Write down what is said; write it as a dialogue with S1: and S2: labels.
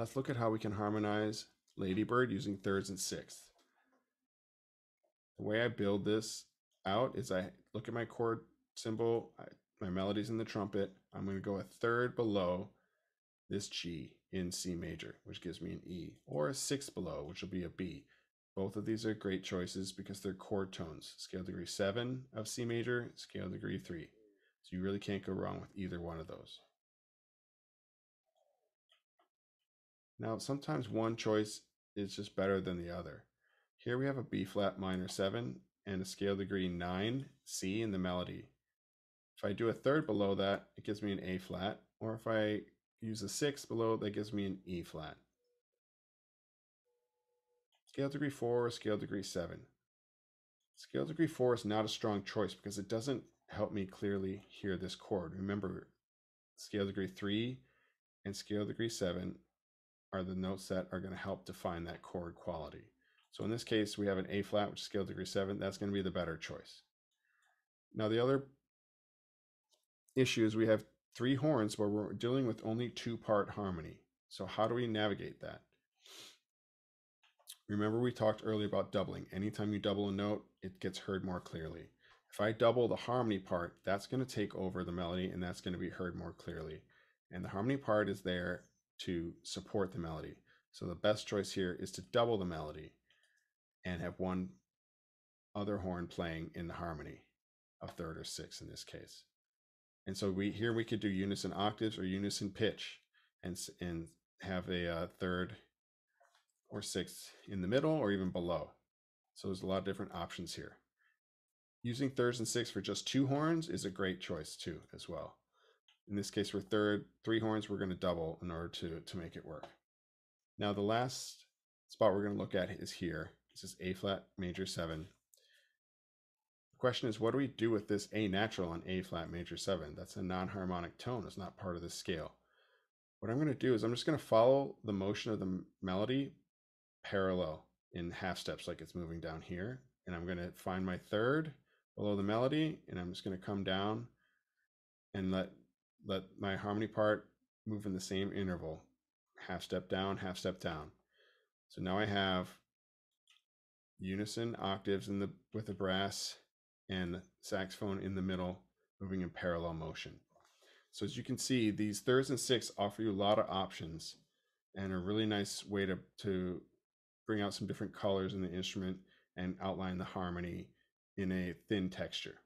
S1: Let's look at how we can harmonize Ladybird using thirds and sixths. The way I build this out is I look at my chord symbol, my melody's in the trumpet. I'm going to go a third below this G in C major, which gives me an E, or a sixth below, which will be a B. Both of these are great choices because they're chord tones. Scale degree 7 of C major, scale degree 3. So you really can't go wrong with either one of those. Now, sometimes one choice is just better than the other. Here we have a B flat minor 7 and a scale degree 9 C in the melody. If I do a third below that, it gives me an A flat, or if I use a sixth below, that gives me an E flat. Scale degree 4 or scale degree 7. Scale degree 4 is not a strong choice because it doesn't help me clearly hear this chord. Remember, scale degree 3 and scale degree 7 are the notes that are going to help define that chord quality. So in this case, we have an A flat, which is scale degree 7. That's going to be the better choice. Now the other issue is we have 3 horns, but we're dealing with only 2-part harmony. So how do we navigate that? Remember we talked earlier about doubling. Anytime you double a note, it gets heard more clearly. If I double the harmony part, that's going to take over the melody and that's going to be heard more clearly. And the harmony part is there to support the melody. So the best choice here is to double the melody and have one other horn playing in the harmony, a third or sixth in this case. And so we could do unison octaves or unison pitch and have a third or sixth in the middle or even below. So there's a lot of different options here. Using thirds and sixths for just 2 horns is a great choice too as well. In this case, for 3 horns, we're going to double in order to make it work. Now the last spot we're going to look at is here. This is A flat major 7. The question is, what do we do with this A natural on A flat major 7? That's a non-harmonic tone. It's not part of the scale. What I'm going to do is I'm just going to follow the motion of the melody parallel in half steps like it's moving down here. And I'm going to find my third below the melody, and I'm just going to come down and let my harmony part move in the same interval. Half step down, half step down. So now I have unison octaves with the brass and the saxophone in the middle moving in parallel motion. So as you can see, these thirds and sixths offer you a lot of options and a really nice way to bring out some different colors in the instrument and outline the harmony in a thin texture.